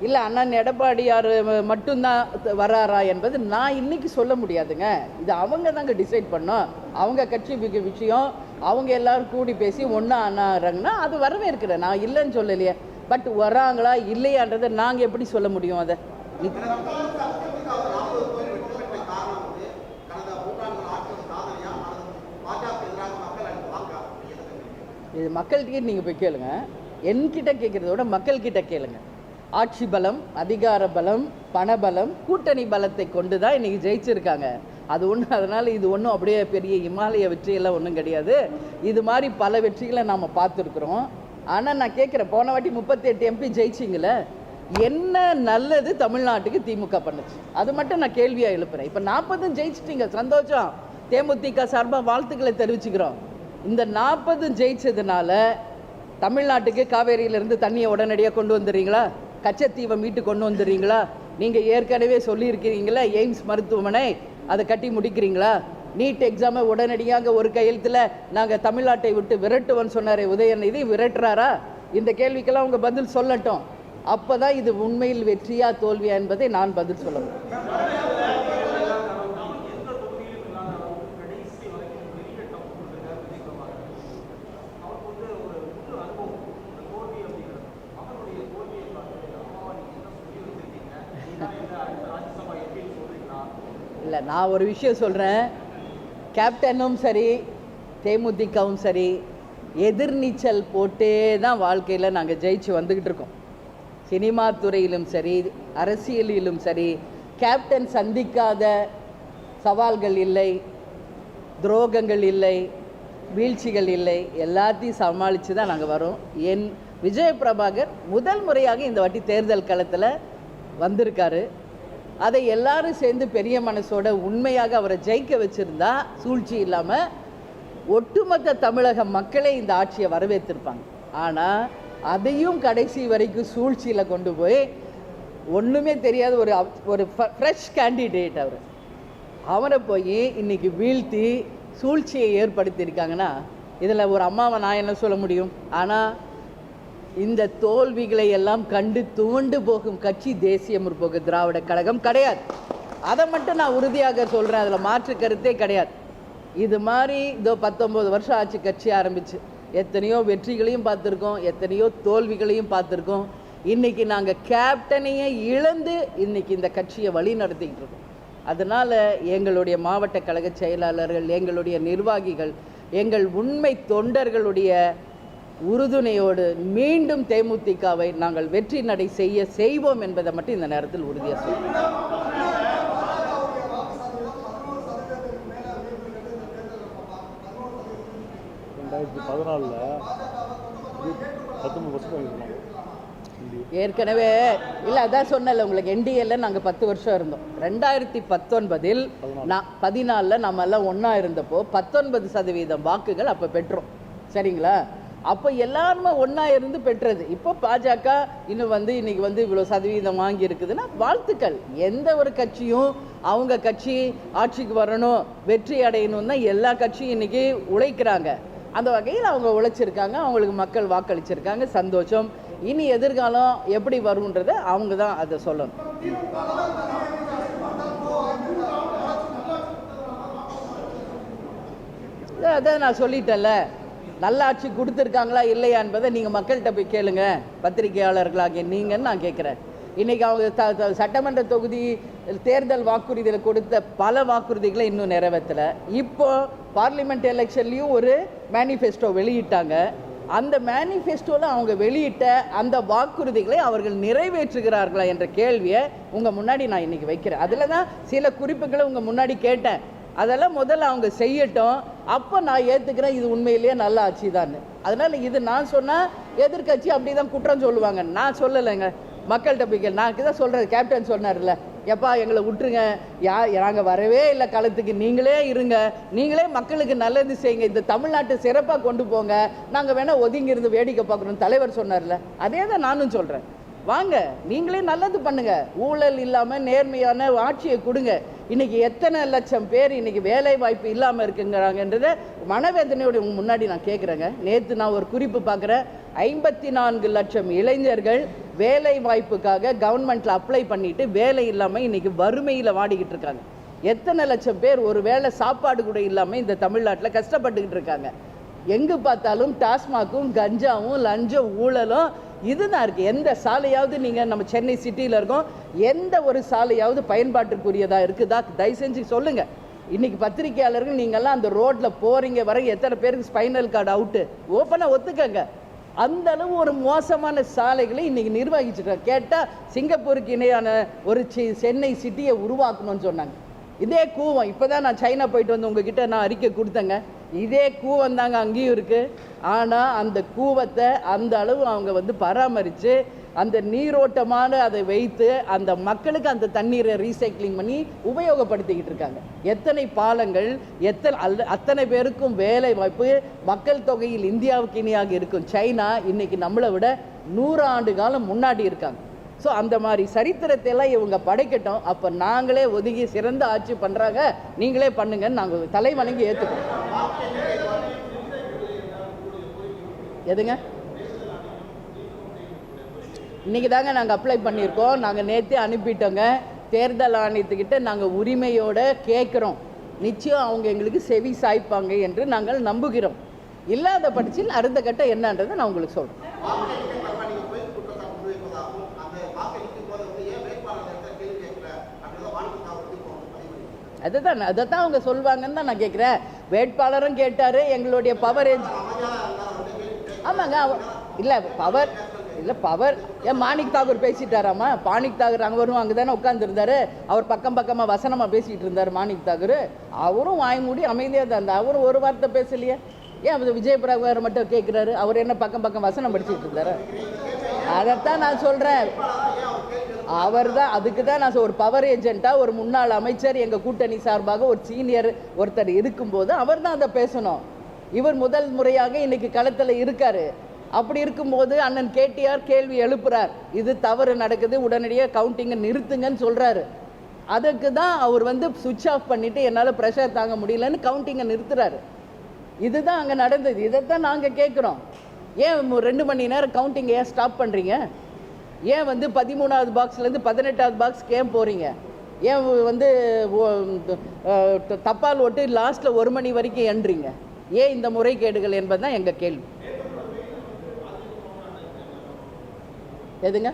இல்லை அண்ணன் எடப்பாடியார் மட்டும்தான் வராரா என்பது நான் இன்னைக்கு சொல்ல முடியாதுங்க. இது அவங்க தாங்க டிசைட் பண்ணோம். அவங்க கட்சி விஷயம், அவங்க எல்லாரும் கூடி பேசி ஒன்றா ஆனாங்கன்னா அது வரவேற்கிறேன், நான் இல்லைன்னு சொல்லலையே. பட் வராங்களா இல்லையான்றதை நாங்கள் எப்படி சொல்ல முடியும்? அதை இது மக்கள்கிட்ட நீங்கள் போய் கேளுங்க. என்கிட்ட கேட்குறத விட மக்கள்கிட்ட கேளுங்க. ஆட்சி பலம், அதிகார பலம், பணபலம், கூட்டணி பலத்தை கொண்டு தான் இன்றைக்கி ஜெயிச்சிருக்காங்க. அது ஒன்றும், அதனால் இது ஒன்றும் அப்படியே பெரிய இமாலய வெற்றியெல்லாம் ஒன்றும் கிடையாது. இது மாதிரி பல வெற்றிகளை நாம் பார்த்துருக்குறோம். ஆனால் நான் கேட்குறேன், போன வாட்டி 38 எம்பி ஜெயிச்சிங்களே, என்ன நல்லது தமிழ்நாட்டுக்கு திமுக பண்ணுச்சு? அது மட்டும் நான் கேள்வியாக எழுப்புறேன். இப்போ 40 ஜெயிச்சிட்டிங்க, சந்தோஷம். தேமுதிக சார்பாக வாழ்த்துக்களை தெரிவிச்சுக்கிறோம். இந்த 40 ஜெயிச்சதுனால தமிழ்நாட்டுக்கு காவேரியிலேருந்து தண்ணியை உடனடியாக கொண்டு வந்துடுறீங்களா? கச்சத்தீவை மீட்டு கொண்டு வந்துடுறீங்களா? நீங்கள் ஏற்கனவே சொல்லியிருக்கிறீங்களா எய்ம்ஸ் மருத்துவமனை, அதை கட்டி முடிக்கிறீங்களா? நீட் எக்ஸாமை உடனடியாக ஒரு கையெழுத்தில் நாங்கள் தமிழ்நாட்டை விட்டு விரட்டுவோன்னு சொன்னார் உதயநிதி, விரட்டுறாரா? இந்த கேள்விக்கெல்லாம் அவங்க பதில் சொல்லட்டும். அப்போ தான் இது உண்மையில் வெற்றியா தோல்வியா என்பதை நான் பதில் சொல்ல முடியும். இல்லை, நான் ஒரு விஷயம் சொல்கிறேன். கேப்டனும் சரி தேமுதிகவும் சரி எதிர்நீச்சல் போட்டே தான் வாழ்க்கையில் நாங்கள் ஜெயிச்சு வந்துக்கிட்டு இருக்கோம். சினிமா துறையிலும் சரி அரசியலிலும் சரி கேப்டன் சந்திக்காத சவால்கள் இல்லை, துரோகங்கள் இல்லை, வீழ்ச்சிகள் இல்லை. எல்லாத்தையும் சமாளித்து தான் நாங்கள் வரோம். என் விஜய் பிரபாகர் முதல் முறையாக இந்த வாட்டி தேர்தல் களத்தில் வந்திருக்காரு. அதை எல்லாரும் சேர்ந்து பெரிய மனசோட உண்மையாக அவரை ஜெயிக்க வச்சுருந்தா சூழ்ச்சி இல்லாமல் ஒட்டுமொத்த தமிழக மக்களே இந்த ஆட்சியை வரவேற்றிருப்பாங்க. ஆனால் அதையும் கடைசி வரைக்கும் சூழ்ச்சியில் கொண்டு போய் ஒன்றுமே தெரியாத ஒரு ஃப்ரெஷ் கேண்டிடேட் அவரை போய் இன்றைக்கி வீழ்த்தி சூழ்ச்சியை ஏற்படுத்தியிருக்காங்கன்னா இதில் ஒரு அம்மாவை நான் என்ன சொல்ல முடியும்? ஆனால் இந்த தோல்விகளை எல்லாம் கண்டு துவண்டு போகும் கட்சி தேசிய முற்போக்கு திராவிட கழகம் கிடையாது. அதை மட்டும் நான் உறுதியாக சொல்கிறேன், அதில் மாற்று கருத்தே கிடையாது. இது மாதிரி இதோ 19 வருஷம் ஆச்சு கட்சி ஆரம்பிச்சு. எத்தனையோ வெற்றிகளையும் பார்த்துருக்கோம், எத்தனையோ தோல்விகளையும் பார்த்துருக்கோம். இன்றைக்கி நாங்கள் கேப்டனையே இழந்து இன்றைக்கி இந்த கட்சியை வழி நடத்திக்கிட்டு இருக்கோம். அதனால் எங்களுடைய மாவட்ட கழக செயலாளர்கள், எங்களுடைய நிர்வாகிகள், எங்கள் உண்மை தொண்டர்களுடைய உறுதுணையோடு மீண்டும் தேமுதிகவை நாங்கள் வெற்றி நடை செய்வோம் என்பதை மட்டும் இந்த நேரத்தில் உறுதியாக சொல்கிறோம். ஏற்கனவே இல்லை, அதான் சொன்னல உங்களுக்கு, என்டிஏல நாங்கள் 10 வருஷம் இருந்தோம். 2019 14 நம்ம எல்லாம் ஒன்றா இருந்தப்போ 19% வாக்குகள் அப்போ பெற்றோம். சரிங்களா? அப்போ எல்லாருமே ஒன்றா இருந்து பெற்றது. இப்போ பாஜக இன்னும் இன்னைக்கு இவ்வளோ சதவீதம் வாங்கி இருக்குதுன்னா வாழ்த்துக்கள். எந்த ஒரு கட்சியும் அவங்க கட்சி ஆட்சிக்கு வரணும், வெற்றி அடையணும் தான் எல்லா கட்சியும் இன்னைக்கு உழைக்கிறாங்க. அந்த வகையில் அவங்க உழைச்சிருக்காங்க, அவங்களுக்கு மக்கள் வாக்களிச்சிருக்காங்க, சந்தோஷம். இனி எதிர்காலம் எப்படி வரும்ன்றதை அவங்க தான் அதை சொல்லணும். அதான் நான் சொல்லிட்டேன்ல, நல்லாட்சி கொடுத்துருக்காங்களா இல்லையா என்பதை நீங்கள் மக்கள்கிட்ட போய் கேளுங்க, பத்திரிகையாளர்களாகிய நீங்கன்னு நான் கேட்குறேன். இன்றைக்கி அவங்க சட்டமன்ற தொகுதி தேர்தல் வாக்குறுதியில் கொடுத்த பல வாக்குறுதிகளை இன்னும் நிறைவேற்றலை. இப்போ பார்லிமெண்ட் எலெக்ஷன்லேயும் ஒரு மேனிஃபெஸ்டோ வெளியிட்டாங்க. அந்த மேனிஃபெஸ்டோவில் அவங்க வெளியிட்ட அந்த வாக்குறுதிகளை அவர்கள் நிறைவேற்றுகிறார்களா என்ற கேள்வியை உங்கள் முன்னாடி நான் இன்றைக்கி வைக்கிறேன். அதில் தான் சில குறிப்புகளை உங்கள் முன்னாடி கேட்டேன். அதெல்லாம் முதல்ல அவங்க செய்யட்டும், அப்போ நான் ஏற்றுக்கிறேன் இது உண்மையிலேயே நல்ல ஆட்சி தான். அதனால் இது நான் சொன்னால் எதிர்கட்சி அப்படி தான் குற்றம் சொல்லுவாங்க. நான் சொல்லலைங்க, மக்கள்கிட்ட போய் நான் தான் சொல்கிறேன். கேப்டன் சொன்னார்ல, எப்பா எங்களை விட்டுருங்க, நாங்கள் வரவே இல்லை களத்துக்கு, நீங்களே இருங்க, நீங்களே மக்களுக்கு நல்லது செய்யுங்க, இந்த தமிழ்நாட்டை சிறப்பாக கொண்டு போங்க, நாங்கள் வேணால் ஒதுங்கி இருந்து வேடிக்கை பார்க்கணும் தலைவர் சொன்னார்ல, அதே தான் நானும் சொல்கிறேன். வாங்க, நீங்களே நல்லது பண்ணுங்க, ஊழல் இல்லாமல் நேர்மையான ஆட்சியை கொடுங்க. இன்னைக்கு எத்தனை லட்சம் பேர் இன்னைக்கு வேலை வாய்ப்பு இல்லாமல் இருக்குங்கிறாங்கன்றத மனவேதனையோட முன்னாடி நான் கேட்குறேங்க. நேற்று நான் ஒரு குறிப்பு பார்க்குறேன், 54 லட்சம் இளைஞர்கள் வேலை வாய்ப்புக்காக கவர்மெண்ட்டில் அப்ளை பண்ணிட்டு வேலை இல்லாமல் இன்னைக்கு வறுமையில் வாடிக்கிட்டு இருக்காங்க. எத்தனை லட்சம் பேர் ஒரு வேளை சாப்பாடு கூட இல்லாமல் இந்த தமிழ்நாட்டில் கஷ்டப்பட்டுக்கிட்டு இருக்காங்க. எங்கே பார்த்தாலும் டாஸ்மாக்கும் கஞ்சாவும் லஞ்சம் ஊழலும் இதுதான் இருக்குது. எந்த சாலையாவது நீங்கள் நம்ம சென்னை சிட்டியில் இருக்கோம், எந்த ஒரு சாலையாவது பயன்பாட்டுக்குரியதாக இருக்குதா? தயவு செஞ்சு சொல்லுங்கள். இன்றைக்கி பத்திரிகையாளர்கள் நீங்கள்லாம் அந்த ரோட்டில் போகிறீங்க வர எத்தனை பேருக்கு ஸ்பைனல் கார்டு அவுட்டு ஓப்பனாக ஒத்துக்கங்க. அந்த அளவு ஒரு மோசமான சாலைகளை இன்றைக்கி நிர்வகிச்சுருக்காங்க. கேட்டால் சிங்கப்பூருக்கு இணையான ஒரு சென்னை சிட்டியை உருவாக்கணும்னு சொன்னாங்க. இதே கூவம், இப்போ தான் நான் சைனா போயிட்டு வந்து உங்ககிட்ட நான் அறிக்கை கொடுத்தேங்க, இதே கூவம் தாங்க அங்கேயும் இருக்குது. ஆனால் அந்த கூவத்தை அந்த அளவு அவங்க பராமரித்து அந்த நீரோட்டமான அதை வைத்து அந்த மக்களுக்கு அந்த தண்ணீரை ரீசைக்ளிங் பண்ணி உபயோகப்படுத்திக்கிட்டு இருக்காங்க. எத்தனை பாலங்கள், அத்தனை பேருக்கும் வேலை வாய்ப்பு. மக்கள் தொகையில் இந்தியாவுக்கு இணையாக இருக்கும் சைனா இன்னைக்கு நம்மளை விட 100 ஆண்டு காலம் முன்னாடி இருக்காங்க. ஸோ அந்த மாதிரி சரித்திரத்தை எல்லாம் இவங்க படைக்கட்டும். அப்போ நாங்களே ஒதுங்கி சிறந்த ஆட்சி பண்ணுறாங்க, நீங்களே பண்ணுங்கன்னு நாங்கள் தலை வணங்கி ஏற்றுக்கோம். எதுங்க? இன்றைக்கி தாங்க நாங்கள் அப்ளை பண்ணியிருக்கோம். நாங்கள் நேற்றே அனுப்பிட்டோங்க. தேர்தல் ஆணையத்துக்கிட்ட நாங்கள் உரிமையோடு கேட்குறோம். நிச்சயம் அவங்க எங்களுக்கு செவி சாய்ப்பாங்க என்று நாங்கள் நம்புகிறோம். இல்லாத பட்சத்தில் அடுத்த கட்டம் என்னன்றதை நான் உங்களுக்கு சொல்கிறேன். அதைத்தான் அவங்க சொல்லுவாங்கன்னு தான் நான் கேட்குறேன். வேட்பாளரும் கேட்டார், எங்களுடைய பவர் ஆமாங்க, இல்லை பவர் ஏன் மாணிக் தாகூர் பேசிட்டாராமா? மாணிக் தாகூர் அங்கே வரும், அங்கே தானே உட்காந்துருந்தாரு. அவர் பக்கமாக வசனமாக பேசிகிட்டு இருந்தார் மாணிக் தாகூர். அவரும் வாய் மூடி அமைதியாக தான் இருந்தார். அவரும் ஒரு வார்த்தை பேசலையே. ஏன் அது விஜயபிரபாகர் மட்டும் கேட்குறாரு? அவர் என்ன பக்கம் வசனம் படிச்சுட்டு இருந்தாரு? அதைத்தான் நான் சொல்கிறேன். அவர் தான், அதுக்கு தான் நான் ஒரு பவர் ஏஜென்ட்டாக ஒரு முன்னாள் அமைச்சர் எங்கள் கூட்டணி சார்பாக ஒரு சீனியர் ஒருத்தர் இருக்கும்போது அவர் தான் அதை பேசணும். இவர் முதல் முறையாக இன்னைக்கு களத்தில் இருக்கார். அப்படி இருக்கும்போது அண்ணன் கேடிஆர் கேள்வி எழுப்புறார், இது தவறு நடக்குது, உடனடியாக கவுண்டிங்கை நிறுத்துங்கன்னு சொல்கிறாரு. அதுக்கு தான் அவர் சுவிட்ச் ஆஃப் பண்ணிவிட்டு என்னால் ப்ரெஷர் தாங்க முடியலன்னு கவுண்டிங்கை நிறுத்துறாரு. இதுதான் அங்கே நடந்தது. இதைத்தான் நாங்கள் கேட்குறோம். ஏன் 2 மணி நேரம் கவுண்டிங்கை ஏன் ஸ்டாப் பண்ணுறீங்க? ஏன் 13வது பாக்ஸ்லேருந்து 18வது பாக்ஸ்க்கு ஏன் போகிறீங்க? ஏன் தப்பால் ஓட்டு லாஸ்ட்டில் 1 மணி வரைக்கும் எண்றீங்க? ஏன் இந்த முறைகேடுகள் என்பது தான் எங்கள் கேள்வி. எதுங்க?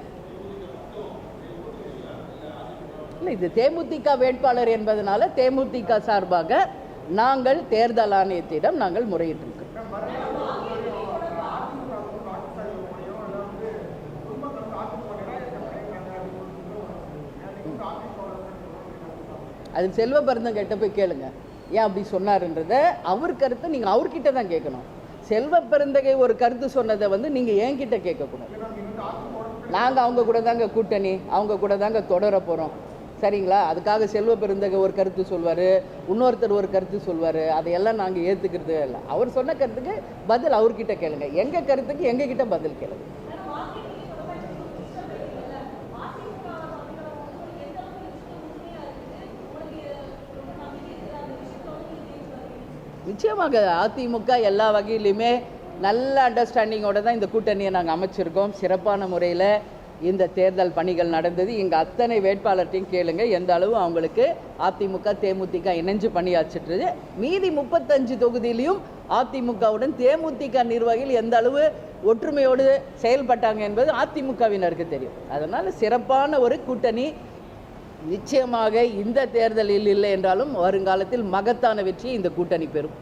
இல்லை, இது தேமுதிக வேட்பாளர் என்பதனால தேமுதிக சார்பாக நாங்கள் தேர்தல் ஆணையத்திடம் நாங்கள் முறையிட்டிருக்கோம். அது செல்வ பெருந்தகை கிட்ட போய் கேளுங்க, ஏன் அப்படி சொன்னாருன்றத. அவர் கருத்தை நீங்கள் அவர்கிட்ட தான் கேட்கணும். செல்வ பெருந்தகை ஒரு கருத்து சொன்னதை நீங்கள் என்கிட்ட கேட்கக்கூடாது. நாங்கள் அவங்க கூட தாங்க கூட்டணி, அவங்க கூட தாங்க தொடர போகிறோம், சரிங்களா? அதுக்காக செல்வ பெருந்தகை ஒரு கருத்து சொல்வார், இன்னொருத்தர் ஒரு கருத்து சொல்வார், அதையெல்லாம் நாங்கள் ஏற்றுக்கிறதே இல்லை. அவர் சொன்ன கருத்துக்கு பதில் அவர்கிட்ட கேளுங்க, எங்கள் கருத்துக்கு எங்ககிட்ட பதில் கேளுங்க. நிச்சயமாக அதிமுக எல்லா வகையிலுமே நல்ல அண்டர்ஸ்டாண்டிங்கோடு தான் இந்த கூட்டணியை நாங்கள் அமைச்சிருக்கோம். சிறப்பான முறையில் இந்த தேர்தல் பணிகள் நடந்தது. இங்கே அத்தனை வேட்பாளர்கிட்டையும் கேளுங்க எந்த அளவு அவங்களுக்கு அதிமுக தேமுதிக இணைஞ்சு பணியாற்றிட்டு. மீதி 35 தொகுதியிலையும் அதிமுகவுடன் தேமுதிக நிர்வாகிகள் எந்த அளவு ஒற்றுமையோடு செயல்பட்டாங்க என்பது அதிமுகவினருக்கு தெரியும். அதனால் சிறப்பான ஒரு கூட்டணி நிச்சயமாக இந்த தேர்தலில் இல்லை என்றாலும் வருங்காலத்தில் மகத்தான வெற்றியை இந்த கூட்டணி பெறும்.